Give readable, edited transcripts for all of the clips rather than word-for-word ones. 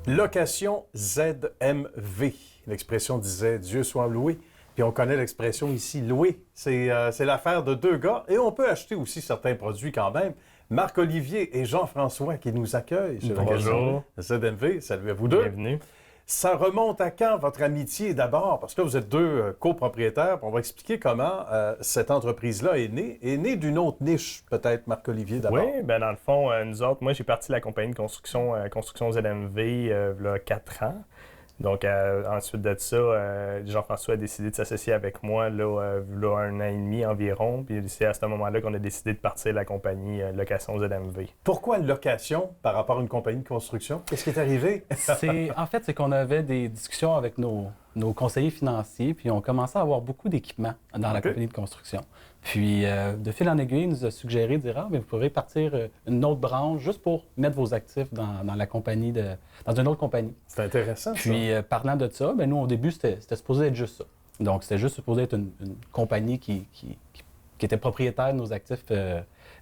Location ZMV. L'expression disait « Dieu soit loué ». Puis on connaît l'expression ici « louer ». C'est l'affaire de deux gars. Et on peut acheter aussi certains produits quand même. Marc-Olivier et Jean-François qui nous accueillent chez Location ZMV. Salut à vous deux. Bienvenue. Ça remonte à quand, votre amitié, d'abord? Parce que là, vous êtes deux copropriétaires. On va expliquer comment cette entreprise-là est née. Est née d'une autre niche, peut-être, Marc-Olivier, d'abord. Oui, bien dans le fond, nous autres, moi, j'ai parti de la compagnie de construction, Construction ZMV, il y a 4 ans. Donc, ensuite de ça, Jean-François a décidé de s'associer avec moi là, 1 an et demi environ. Puis c'est à ce moment-là qu'on a décidé de partir la compagnie Location ZMV. Pourquoi location par rapport à une compagnie de construction? Qu'est-ce qui est arrivé? En fait, c'est qu'on avait des discussions avec nos conseillers financiers, puis on commençait à avoir beaucoup d'équipements dans la compagnie de construction. Puis, de fil en aiguille, il nous a suggéré de dire « Ah, mais vous pourrez partir une autre branche juste pour mettre vos actifs dans la compagnie, dans une autre compagnie. » C'est intéressant, Puis, parlant de ça, nous, au début, c'était supposé être juste ça. Donc, c'était juste supposé être une compagnie qui était propriétaire de nos actifs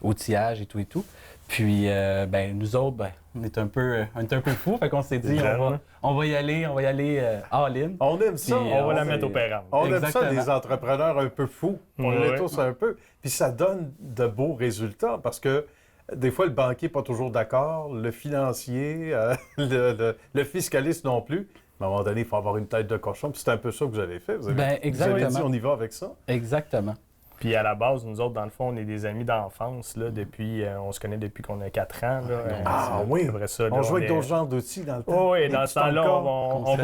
outillage et tout et tout. Puis, nous autres, on est un peu fous, fait qu'on s'est dit, on va y aller all-in. On aime ça. Puis, on va la mettre opérante. On aime ça, les entrepreneurs un peu fous. On l'est tous un peu. Puis ça donne de beaux résultats parce que des fois, le banquier n'est pas toujours d'accord, le financier, le fiscaliste non plus. À un moment donné, il faut avoir une tête de cochon. Puis c'est un peu ça que vous avez fait. Vous avez dit, on y va avec ça. Exactement. Puis à la base, nous autres, dans le fond, on est des amis d'enfance. Là, on se connaît depuis qu'on a 4 ans. Là, oui? Vrai ça, là, on jouait avec d'autres genres d'outils dans le temps. Oui, dans ce temps-là, on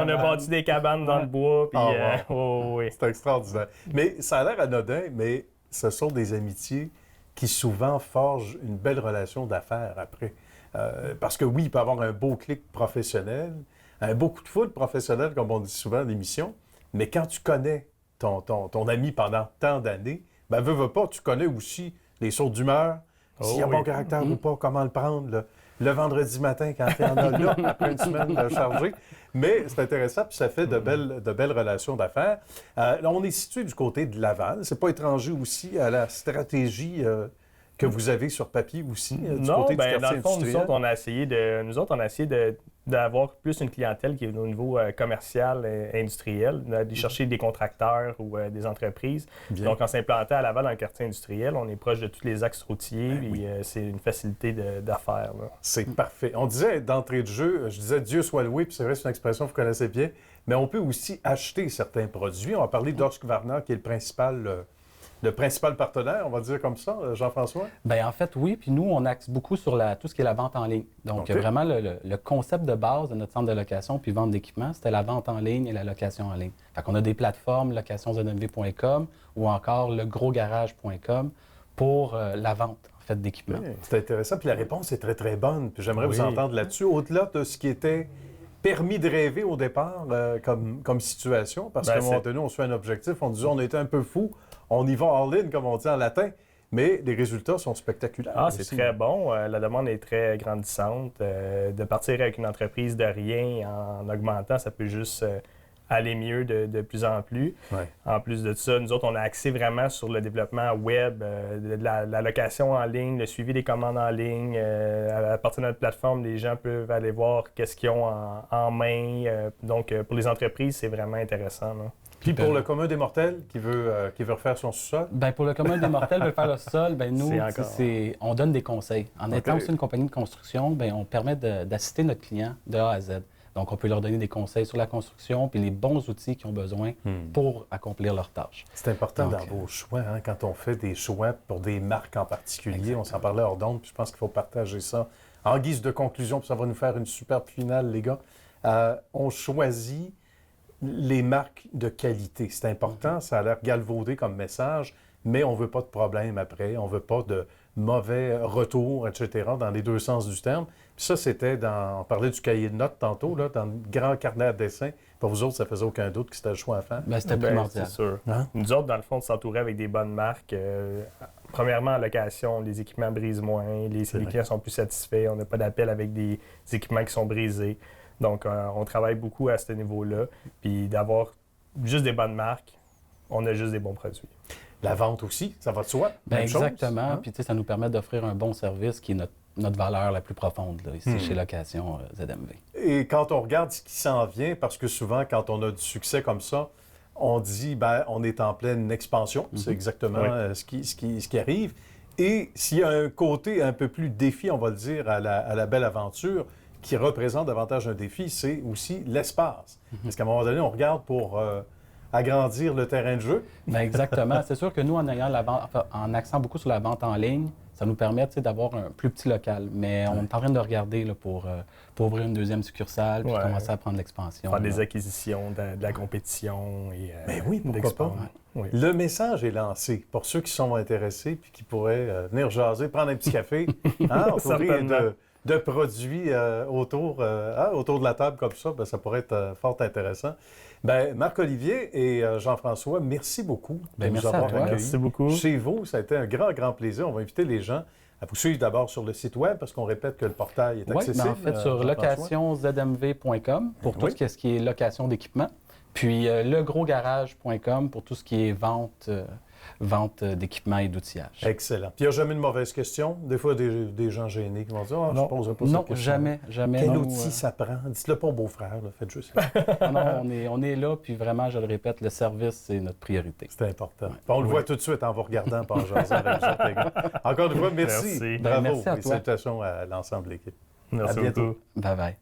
a bâti des cabanes dans le bois. Puis, oui. C'est extraordinaire. Mais ça a l'air anodin, mais ce sont des amitiés qui souvent forgent une belle relation d'affaires après. Parce que oui, il peut y avoir un beau clic professionnel, un beau coup de foudre professionnel, comme on dit souvent à l'émission, mais quand tu connais ton ami pendant tant d'années, veux pas, tu connais aussi les sauts d'humeur, s'il y a bon caractère ou pas, comment le prendre le vendredi matin quand il y en a là, après une semaine chargée. Mais c'est intéressant, puis ça fait de belles relations d'affaires. Là, on est situé du côté de Laval. C'est pas étranger aussi à la stratégie que vous avez sur papier aussi, du côté du quartier dans le fond, industriel. nous autres, on a essayé d'avoir plus une clientèle qui est au niveau commercial et industriel, d'aller chercher des contracteurs ou des entreprises. Bien. Donc, en s'implantant à Laval dans le quartier industriel, on est proche de tous les axes routiers et c'est une facilité d'affaires. C'est parfait. On disait d'entrée de jeu, je disais Dieu soit loué, puis c'est vrai, c'est une expression que vous connaissez bien, mais on peut aussi acheter certains produits. On va parler d'Husqvarna, qui est le principal partenaire, on va dire comme ça, Jean-François? En fait, oui. Puis nous, on axe beaucoup sur tout ce qui est la vente en ligne. Donc, vraiment, le concept de base de notre centre de location puis vente d'équipement, c'était la vente en ligne et la location en ligne. Fait qu'on a des plateformes, locationzmv.com ou encore legrosgarage.com pour la vente, en fait, d'équipements. Oui, c'est intéressant. Puis la réponse est très, très bonne. Puis j'aimerais vous entendre là-dessus. Au-delà de ce qui était permis de rêver au départ comme situation, parce qu'à un moment donné, on se fait un objectif, on disait on était un peu fou, on y va all-in, comme on dit en latin, mais les résultats sont spectaculaires. C'est très bon. La demande est très grandissante. De partir avec une entreprise de rien en augmentant, ça peut juste aller mieux de plus en plus. Ouais. En plus de ça, nous autres, on a axé vraiment sur le développement web, la location en ligne, le suivi des commandes en ligne. À partir de notre plateforme, les gens peuvent aller voir qu'est-ce qu'ils ont en main. Donc, pour les entreprises, c'est vraiment intéressant. Là. Puis pour le commun des mortels qui veut refaire son sous-sol? Pour le commun des mortels veut faire le sol, nous, on donne des conseils. En étant aussi une compagnie de construction, on permet d'assister notre client de A à Z. Donc, on peut leur donner des conseils sur la construction puis les bons outils qu'ils ont besoin pour accomplir leurs tâches. C'est important dans vos choix, quand on fait des choix pour des marques en particulier. Exactement. On s'en parlait hors d'onde, puis je pense qu'il faut partager ça. En guise de conclusion, puis ça va nous faire une superbe finale, les gars. On choisit les marques de qualité. C'est important, ça a l'air galvaudé comme message, mais on ne veut pas de problème après, on ne veut pas de mauvais retours, etc., dans les deux sens du terme. Puis ça, c'était on parlait du cahier de notes tantôt, là, dans le grand carnet à dessin. Pour vous autres, ça faisait aucun doute que c'était le choix à faire. C'était primordial. C'est sûr. Nous autres, dans le fond, de s'entourer avec des bonnes marques. Premièrement, en location, les équipements brisent moins, les clients sont plus satisfaits, on n'a pas d'appel avec des équipements qui sont brisés. Donc, on travaille beaucoup à ce niveau-là. Puis d'avoir juste des bonnes marques, on a juste des bons produits. La vente aussi, ça va de soi. Ben Même chose, exactement. hein? Puis, tu sais, ça nous permet d'offrir un bon service qui est notre valeur la plus profonde là, ici chez Location ZMV. Et quand on regarde ce qui s'en vient, parce que souvent, quand on a du succès comme ça, on dit, ben, on est en pleine expansion. C'est exactement ce qui arrive. Et s'il y a un côté un peu plus défi, on va le dire, à la belle aventure, qui représente davantage un défi, c'est aussi l'espace. Parce qu'à un moment donné, on regarde pour agrandir le terrain de jeu. Bien, exactement. C'est sûr que nous, en ayant en accent beaucoup sur la vente en ligne, ça nous permet d'avoir un plus petit local. Mais on est en train de regarder là, pour ouvrir une deuxième succursale puis commencer à prendre l'expansion. Faire des acquisitions, de la compétition et Ben oui, pourquoi pas. Oui. Le message est lancé pour ceux qui sont intéressés puis qui pourraient venir jaser, prendre un petit café, entourer de produits autour de la table comme ça, ben, ça pourrait être fort intéressant. Ben, Marc-Olivier et Jean-François, merci beaucoup de nous merci avoir à toi. accueillis Merci beaucoup. chez vous. Ça a été un grand, grand plaisir. On va inviter les gens à vous suivre d'abord sur le site web parce qu'on répète que le portail est Oui, accessible. en fait, sur locationzmv.com pour tout ce qui est location d'équipement. Puis legrosgarage.com pour tout ce qui est vente d'équipements et d'outillage. Excellent. Puis il n'y a jamais de mauvaises questions. Des fois, des gens gênés qui vont dire je ne poserai pas cette question. Non, jamais. Quel Nous, outil ça prend? Dites-le pas au beau-frère, là. Faites juste. Non, on est là, puis vraiment, je le répète, le service, c'est notre priorité. C'est important. Puis on le voit tout de suite en vous regardant, en jasant avec vous autres, les gars. Encore une fois, merci. Merci. Bravo. Merci à Et toi. salutations à l'ensemble de l'équipe. Merci À bientôt. beaucoup. Bye bye.